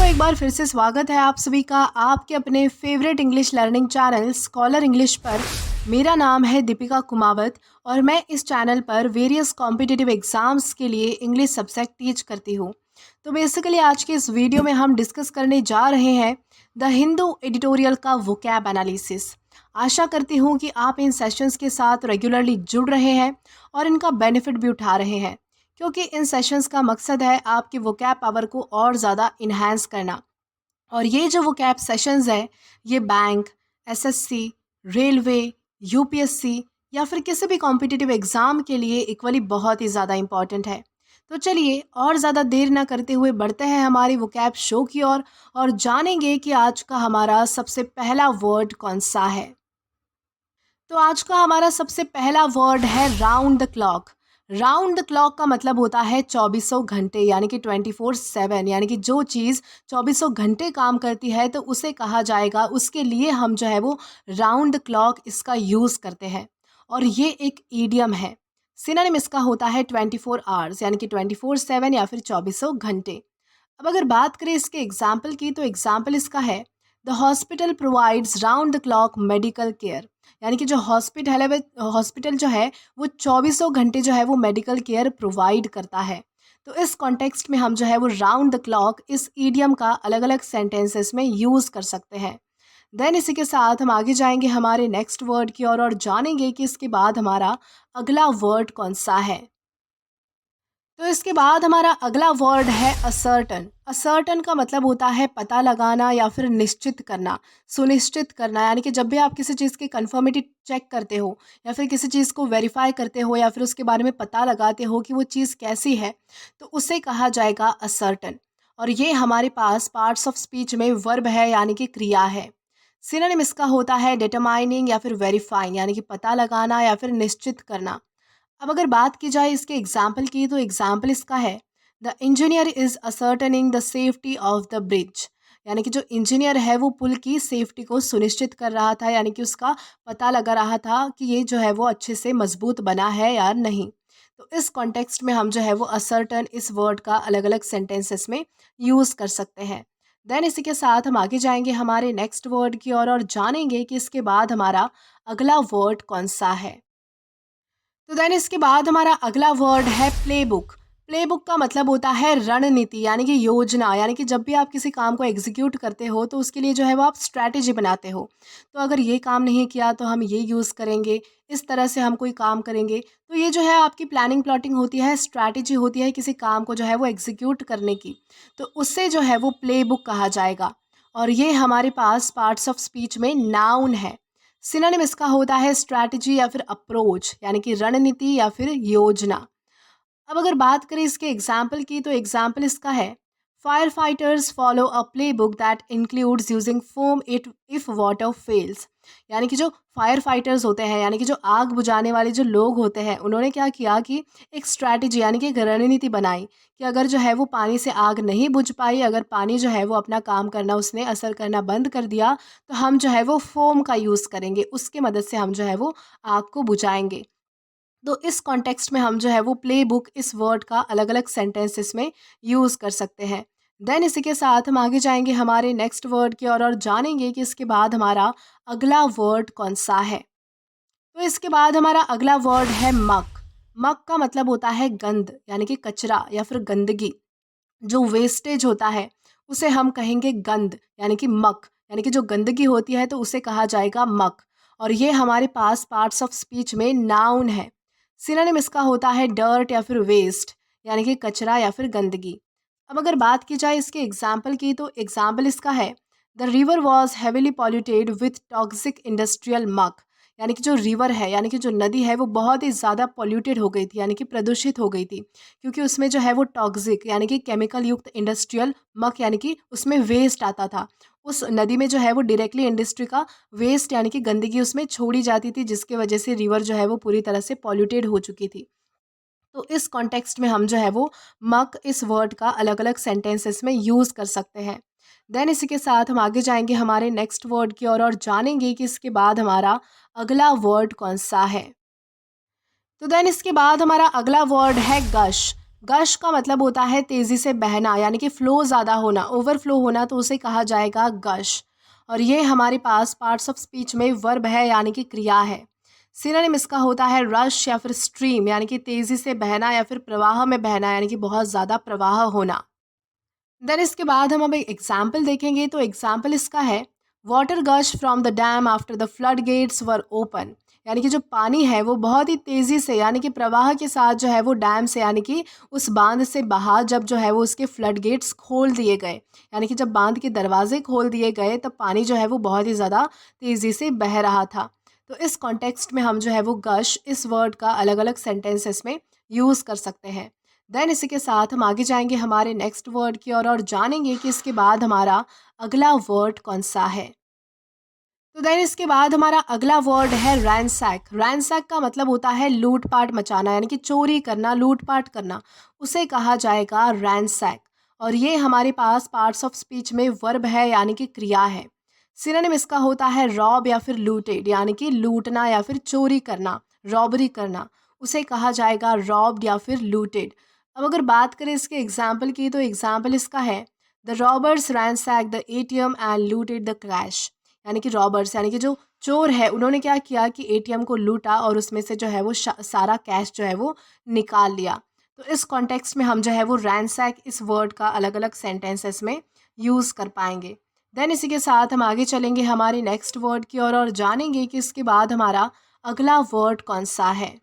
एक बार फिर से स्वागत है आप सभी का आपके अपने favourite English learning channel scholar English पर। मेरा नाम है दीपिका कुमावत और मैं इस चैनल पर वेरियस कॉम्पिटिटिव एग्जाम्स के लिए इंग्लिश सब्जेक्ट टीच करती हूँ। तो बेसिकली आज के इस वीडियो में हम डिस्कस करने जा रहे हैं द हिंदू एडिटोरियल का वोकैब एनालिसिस। आशा करती हूँ कि आप इन सेशंस के साथ रेगुलरली जुड़ रहे हैं और इनका बेनिफिट भी उठा रहे हैं, क्योंकि इन सेशंस का मकसद है आपके वोकैब पावर को और ज़्यादा इन्हांस करना। और ये जो वोकैब सेशंस है ये बैंक, एसएससी, रेलवे, यूपीएससी या फिर किसी भी कॉम्पिटिटिव एग्ज़ाम के लिए इक्वली बहुत ही ज़्यादा इम्पॉर्टेंट है। तो चलिए और ज़्यादा देर ना करते हुए बढ़ते हैं हमारी वोकैब शो की ओर और जानेंगे कि आज का हमारा सबसे पहला वर्ड कौन सा है। तो आज का हमारा सबसे पहला वर्ड है round the clock. Round the clock का मतलब होता है चौबीसों घंटे, यानी कि 24/7, यानी कि जो चीज़ चौबीसों घंटे काम करती है तो उसे कहा जाएगा, उसके लिए हम जो है वो राउंड द क्लॉक इसका यूज़ करते हैं। और ये एक ईडियम है। सिनोनिम इसका होता है 24 आवर्स, यानी कि 24/7 या फिर चौबीसों घंटे। अब अगर बात करें इसके एग्जाम्पल की तो एग्जाम्पल इसका है the hospital provides round the clock medical care. यानी कि जो हॉस्पिटल है वह हॉस्पिटल जो है वो चौबीसों घंटे जो है वो मेडिकल केयर प्रोवाइड करता है। तो इस कॉन्टेक्स्ट में हम जो है वो राउंड द क्लॉक इस ईडियम का अलग अलग सेंटेंसेस में यूज़ कर सकते हैं। देन इसी के साथ हम आगे जाएंगे हमारे नेक्स्ट वर्ड की ओर और जानेंगे कि इसके बाद हमारा अगला वर्ड कौन सा है। तो इसके बाद हमारा अगला वर्ड है असर्टन। असर्टन का मतलब होता है पता लगाना या फिर निश्चित करना, सुनिश्चित करना। यानी कि जब भी आप किसी चीज़ की कंफर्मिटी चेक करते हो या फिर किसी चीज़ को वेरीफाई करते हो या फिर उसके बारे में पता लगाते हो कि वो चीज़ कैसी है, तो उसे कहा जाएगा असर्टन। और ये हमारे पास पार्ट्स ऑफ स्पीच में वर्ब है, यानी कि क्रिया है। सिनोनिम इसका होता है डिटरमाइनिंग या फिर वेरीफाइंग, यानी कि पता लगाना या फिर निश्चित करना। अब अगर बात की जाए इसके एग्जाम्पल की तो एग्जाम्पल इसका है the engineer is ascertaining the safety of the bridge. यानी कि जो इंजीनियर है वो पुल की सेफ्टी को सुनिश्चित कर रहा था, यानी कि उसका पता लगा रहा था कि ये जो है वो अच्छे से मजबूत बना है या नहीं। तो इस कॉन्टेक्स्ट में हम जो है वो असर्टन इस वर्ड का अलग अलग सेंटेंसेस में यूज़ कर सकते हैं। देन इसी के साथ हम आगे जाएंगे हमारे नेक्स्ट वर्ड की ओर और जानेंगे कि इसके बाद हमारा अगला वर्ड कौन सा है। तो देन इसके बाद हमारा अगला वर्ड है प्लेबुक। प्लेबुक का मतलब होता है रणनीति, यानी कि योजना। यानी कि जब भी आप किसी काम को एग्जीक्यूट करते हो तो उसके लिए जो है वो आप स्ट्रैटेजी बनाते हो। तो अगर ये काम नहीं किया तो हम ये यूज़ करेंगे, इस तरह से हम कोई काम करेंगे। तो ये जो है आपकी प्लानिंग प्लॉटिंग होती है, स्ट्रैटेजी होती है किसी काम को जो है वो एग्जीक्यूट करने की। तो उससे जो है वो प्लेबुक कहा जाएगा। और ये हमारे पास पार्ट्स ऑफ स्पीच में नाउन है। सिनोनिम इसका होता है स्ट्रैटेजी या फिर अप्रोच, यानी कि रणनीति या फिर योजना। अब अगर बात करें इसके एग्जाम्पल की तो एग्जाम्पल इसका है fire fighters follow a play book that includes using foam it if water fails. यानी कि जो फायर फाइटर्स होते हैं, यानी कि जो आग बुझाने वाले जो लोग होते हैं, उन्होंने क्या किया कि एक स्ट्रैटेजी यानी कि एक रणनीति बनाई कि अगर जो है वो पानी से आग नहीं बुझ पाई, अगर पानी जो है वो अपना काम करना उसने असर करना बंद कर दिया, तो हम जो है वो फोम का यूज़ करेंगे, उसके मदद से हम जो है वो आग को बुझाएंगे। तो इस कॉन्टेक्स्ट में हम जो है वो प्ले बुक इस वर्ड का अलग अलग सेंटेंसेस में यूज़ कर सकते हैं। देन इसी के साथ हम आगे जाएंगे हमारे नेक्स्ट वर्ड की ओर और जानेंगे कि इसके बाद हमारा अगला वर्ड कौन सा है। तो इसके बाद हमारा अगला वर्ड है मक। मक का मतलब होता है गंद, यानी कि कचरा या फिर गंदगी। जो वेस्टेज होता है उसे हम कहेंगे गंद, यानी कि मक। यानी कि जो गंदगी होती है तो उसे कहा जाएगा मक। और ये हमारे पास पार्ट्स ऑफ स्पीच में नाउन है। सिनोनिम इसका होता है डर्ट या फिर वेस्ट, यानी कि कचरा या फिर गंदगी। अब अगर बात की जाए इसके एग्जाम्पल की तो एग्जाम्पल इसका है the river was heavily polluted with toxic industrial मक। यानी कि जो रिवर है, यानी कि जो नदी है, वो बहुत ही ज़्यादा पॉल्यूटेड हो गई थी, यानी कि प्रदूषित हो गई थी, क्योंकि उसमें जो है वो टॉक्सिक यानी कि केमिकल युक्त इंडस्ट्रियल मक, यानी कि उसमें वेस्ट आता था। उस नदी में जो है वो डायरेक्टली इंडस्ट्री का वेस्ट यानी कि गंदगी उसमें छोड़ी जाती थी, जिसकी वजह से रिवर जो है वो पूरी तरह से पॉल्यूटेड हो चुकी थी। तो इस कॉन्टेक्स्ट में हम जो है वो मक इस वर्ड का अलग अलग सेंटेंसेस में यूज़ कर सकते हैं। देन इसी के साथ हम आगे जाएंगे हमारे नेक्स्ट वर्ड की ओर और जानेंगे कि इसके बाद हमारा अगला वर्ड कौन सा है। तो देन इसके बाद हमारा अगला वर्ड है गश। गश का मतलब होता है तेज़ी से बहना, यानी कि फ़्लो ज़्यादा होना, ओवरफ्लो होना, तो उसे कहा जाएगा गश। और ये हमारे पास पार्ट्स ऑफ स्पीच में वर्ब है, यानी कि क्रिया है। सिनोनिम इसका होता है रश या फिर स्ट्रीम, यानी कि तेज़ी से बहना या फिर प्रवाह में बहना, यानी कि बहुत ज़्यादा प्रवाह होना। देन इसके बाद हम अब एक एग्जाम्पल देखेंगे, तो एग्जाम्पल इसका है water gush from the dam after the flood gates were open, यानी कि जो पानी है वो बहुत ही तेज़ी से, यानी कि प्रवाह के साथ जो है वो डैम से, यानी कि उस बांध से बहा जब जो है वो उसके फ्लड गेट्स खोल दिए गए, यानी कि जब बांध के दरवाजे खोल दिए गए तब पानी जो है वो बहुत ही ज़्यादा तेज़ी से बह रहा था। तो इस कॉन्टेक्स्ट में हम जो है वो गश इस वर्ड का अलग अलग सेंटेंसेस में यूज़ कर सकते हैं। देन इसी के साथ हम आगे जाएंगे हमारे नेक्स्ट वर्ड की ओर और जानेंगे कि इसके बाद हमारा अगला वर्ड कौन सा है। तो देन इसके बाद हमारा अगला वर्ड है रैंसैक। रैंसैक का मतलब होता है लूटपाट मचाना, यानी कि चोरी करना, लूटपाट करना, उसे कहा जाएगा रैंसैक। और ये हमारे पास पार्ट्स ऑफ स्पीच में वर्ब है, यानी कि क्रिया है। सिनोनिम इसका होता है रॉब या फिर लूटेड, यानी कि लूटना या फिर चोरी करना, रॉबरी करना, उसे कहा जाएगा रॉब्ड या फिर लूटेड। अब अगर बात करें इसके एग्जाम्पल की, तो एग्जाम्पल इसका है the robbers ransack the ATM and looted the cash, यानी कि रॉबर्स यानी कि जो चोर है उन्होंने क्या किया कि एटीएम को लूटा और उसमें से जो है वो सारा कैश जो है वो निकाल लिया। तो इस कॉन्टेक्स्ट में हम जो है वो रैंसैक इस वर्ड का अलग अलग सेंटेंसेस में यूज़ कर पाएंगे। देन इसी के साथ हम आगे चलेंगे हमारे नेक्स्ट वर्ड की ओर और जानेंगे कि इसके बाद हमारा अगला वर्ड कौन सा है।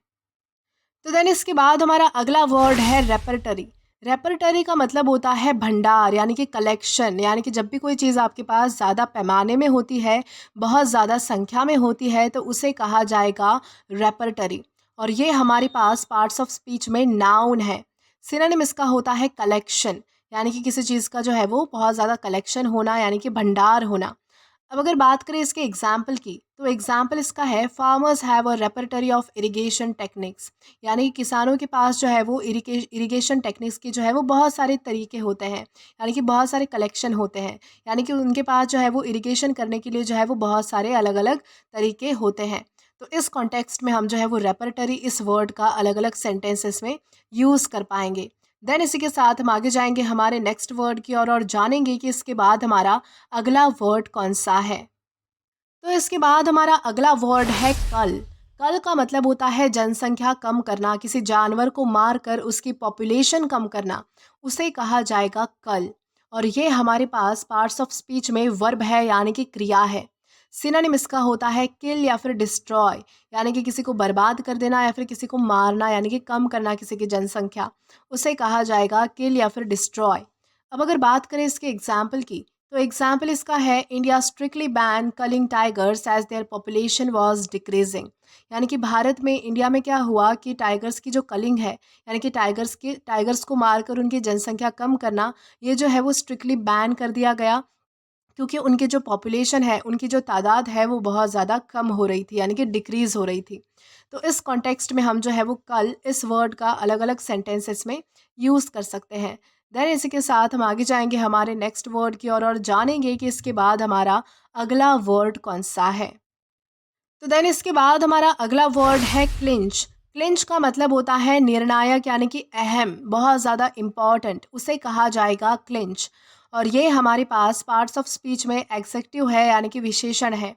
तो देन इसके बाद हमारा अगला वर्ड है रेपर्टरी। रेपर्टरी का मतलब होता है भंडार, यानी कि कलेक्शन, यानी कि जब भी कोई चीज़ आपके पास ज़्यादा पैमाने में होती है, बहुत ज़्यादा संख्या में होती है, तो उसे कहा जाएगा रेपर्टरी। और ये हमारे पास पार्ट्स ऑफ स्पीच में नाउन है। सिनोनिम इसका होता है कलेक्शन, यानी कि किसी चीज़ का जो है वो बहुत ज़्यादा कलेक्शन होना, यानी कि भंडार होना। अब अगर बात करें इसके एग्जाम्पल की, तो एग्जाम्पल इसका है farmers have a repertory of irrigation techniques, यानी कि किसानों के पास जो है वो इरिगेशन टेक्निक्स के जो है वो बहुत सारे तरीके होते हैं, यानी कि बहुत सारे कलेक्शन होते हैं, यानी कि उनके पास जो है वो इरिगेशन करने के लिए जो है वो बहुत सारे अलग अलग तरीके होते हैं। तो इस कॉन्टेक्स्ट में हम जो है वो रेपर्टरी इस वर्ड का अलग अलग सेंटेंसेस में यूज़ कर पाएंगे। देन इसी के साथ हम आगे जाएंगे हमारे नेक्स्ट वर्ड की ओर और जानेंगे कि इसके बाद हमारा अगला वर्ड कौन सा है। तो इसके बाद हमारा अगला वर्ड है कल। कल का मतलब होता है जनसंख्या कम करना, किसी जानवर को मार कर उसकी पॉपुलेशन कम करना, उसे कहा जाएगा कल। और ये हमारे पास पार्ट्स ऑफ स्पीच में वर्ब है, यानी कि क्रिया है। सिनोनिम इसका होता है किल या फिर डिस्ट्रॉय, यानी कि किसी को बर्बाद कर देना या फिर किसी को मारना, यानी कि कम करना किसी की जनसंख्या, उसे कहा जाएगा किल या फिर डिस्ट्रॉय। अब अगर बात करें इसके एग्जाम्पल की, तो एग्जाम्पल इसका है India strictly ban culling tigers as their population was decreasing, यानी कि भारत में, इंडिया में क्या हुआ कि टाइगर्स की जो कलिंग है, यानी कि टाइगर्स को मारकर उनकी जनसंख्या कम करना, ये जो है वो स्ट्रिक्टली बैन कर दिया गया, क्योंकि उनकी जो पॉपुलेशन है, उनकी जो तादाद है वो बहुत ज़्यादा कम हो रही थी, यानी कि डिक्रीज़ हो रही थी। तो इस कॉन्टेक्स्ट में हम जो है वो कल इस वर्ड का अलग अलग सेंटेंसेस में यूज़ कर सकते हैं। देन इसी के साथ हम आगे जाएंगे हमारे नेक्स्ट वर्ड की ओर और जानेंगे कि इसके बाद हमारा अगला वर्ड कौन सा है। तो देन इसके बाद हमारा अगला वर्ड है क्लिंच। क्लिंच का मतलब होता है निर्णायक, यानी कि अहम, बहुत ज़्यादा इम्पॉर्टेंट, उसे कहा जाएगा क्लिंच। और ये हमारे पास पार्ट्स ऑफ स्पीच में एग्जेक्टिव है, यानी कि विशेषण है।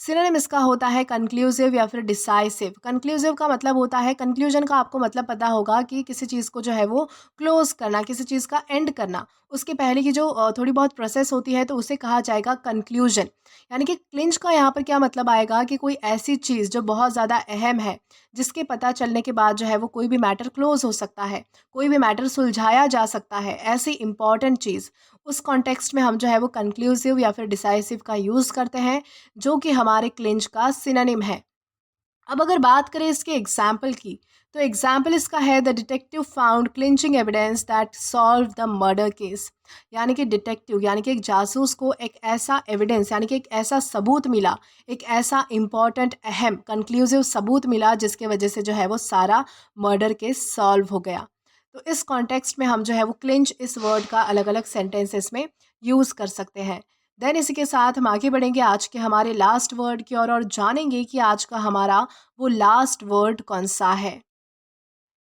सिनोनिम इसका होता है कंक्लूसिव या फिर डिसाइसिव। कंक्लूसिव का मतलब होता है, कंक्लूजन का आपको मतलब पता होगा कि किसी चीज़ को जो है वो क्लोज करना, किसी चीज़ का एंड करना, उसके पहले की जो थोड़ी बहुत प्रोसेस होती है, तो उसे कहा जाएगा कंक्लूजन। यानी कि क्लिंच का यहाँ पर क्या मतलब आएगा कि कोई ऐसी चीज़ जो बहुत ज़्यादा अहम है, जिसके पता चलने के बाद जो है वो कोई भी मैटर क्लोज हो सकता है, कोई भी मैटर सुलझाया जा सकता है, ऐसी इंपॉर्टेंट चीज़, उस कॉन्टेक्स्ट में हम जो है वो कंक्लूसिव या फिर डिसाइसिव का यूज़ करते हैं, जो कि हमारे क्लिंच का सिनोनिम है। अब अगर बात करें इसके एग्जाम्पल की, तो एग्जाम्पल इसका है the detective found clinching evidence that solve the murder case, यानी कि डिटेक्टिव यानी कि एक जासूस को एक ऐसा एविडेंस, यानी कि एक ऐसा सबूत मिला, एक ऐसा इंपॉर्टेंट अहम कंक्लूसिव सबूत मिला, जिसके वजह से जो है वो सारा मर्डर केस सॉल्व हो गया। तो इस कॉन्टेक्स्ट में हम जो है वो क्लिंच इस वर्ड का अलग अलग सेंटेंसेस में यूज़ कर सकते हैं। देन इसी के साथ हम आगे बढ़ेंगे आज के हमारे लास्ट वर्ड की ओर और जानेंगे कि आज का हमारा वो लास्ट वर्ड कौन सा है।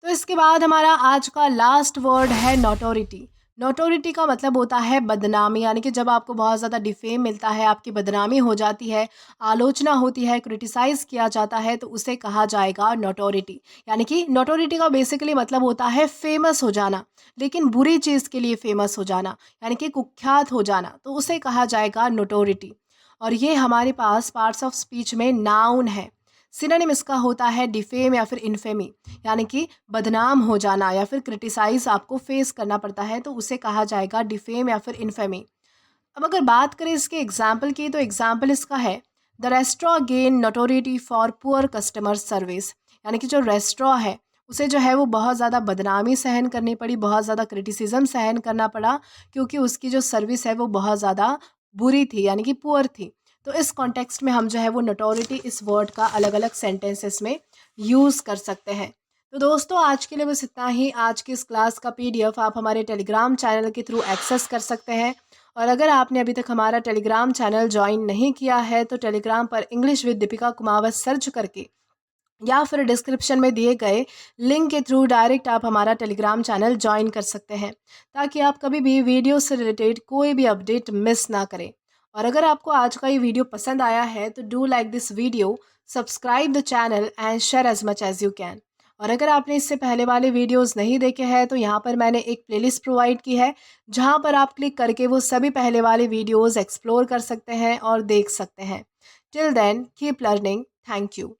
तो इसके बाद हमारा आज का लास्ट वर्ड है नोटोरिटी। नोटोरिटी का मतलब होता है बदनामी, यानी कि जब आपको बहुत ज़्यादा डिफेम मिलता है, आपकी बदनामी हो जाती है, आलोचना होती है, क्रिटिसाइज़ किया जाता है, तो उसे कहा जाएगा नोटोरिटी। यानी कि नोटोरिटी का बेसिकली मतलब होता है फेमस हो जाना, लेकिन बुरी चीज़ के लिए फेमस हो जाना, यानी कि कुख्यात हो जाना, तो उसे कहा जाएगा नोटोरिटी। और ये हमारे पास पार्ट्स ऑफ स्पीच में नाउन है। सिनोनिम इसका होता है डिफेम या फिर इन्फेमी, यानी कि बदनाम हो जाना या फिर क्रिटिसाइज आपको फेस करना पड़ता है, तो उसे कहा जाएगा डिफेम या फिर इन्फेमी। अब अगर बात करें इसके एग्जाम्पल की, तो एग्जाम्पल इसका है the restaurant gain notoriety for poor customer service. यानी कि जो रेस्टोरेंट है उसे जो है वो बहुत ज़्यादा बदनामी सहन करनी पड़ी, बहुत ज़्यादा क्रिटिसिज्म सहन करना पड़ा, क्योंकि उसकी जो सर्विस है वो बहुत ज़्यादा बुरी थी, यानी कि पुअर थी। तो इस कॉन्टेक्स्ट में हम जो है वो नोटोरिटी इस वर्ड का अलग अलग सेंटेंसेस में यूज़ कर सकते हैं। तो दोस्तों आज के लिए बस इतना ही। आज की इस क्लास का पीडीएफ आप हमारे टेलीग्राम चैनल के थ्रू एक्सेस कर सकते हैं। और अगर आपने अभी तक हमारा टेलीग्राम चैनल ज्वाइन नहीं किया है तो टेलीग्राम पर English with Deepika Kumawat search करके या फिर डिस्क्रिप्शन में दिए गए लिंक के थ्रू डायरेक्ट आप हमारा टेलीग्राम चैनल ज्वाइन कर सकते हैं, ताकि आप कभी भी वीडियो से रिलेटेड कोई भी अपडेट मिस ना करें। और अगर आपको आज का ये वीडियो पसंद आया है तो do like this video, subscribe the channel and share as much as you can. और अगर आपने इससे पहले वाले वीडियोस नहीं देखे हैं तो यहाँ पर मैंने एक प्लेलिस्ट प्रोवाइड की है, जहाँ पर आप क्लिक करके वो सभी पहले वाले वीडियोस एक्सप्लोर कर सकते हैं और देख सकते हैं। Till then keep learning. Thank you.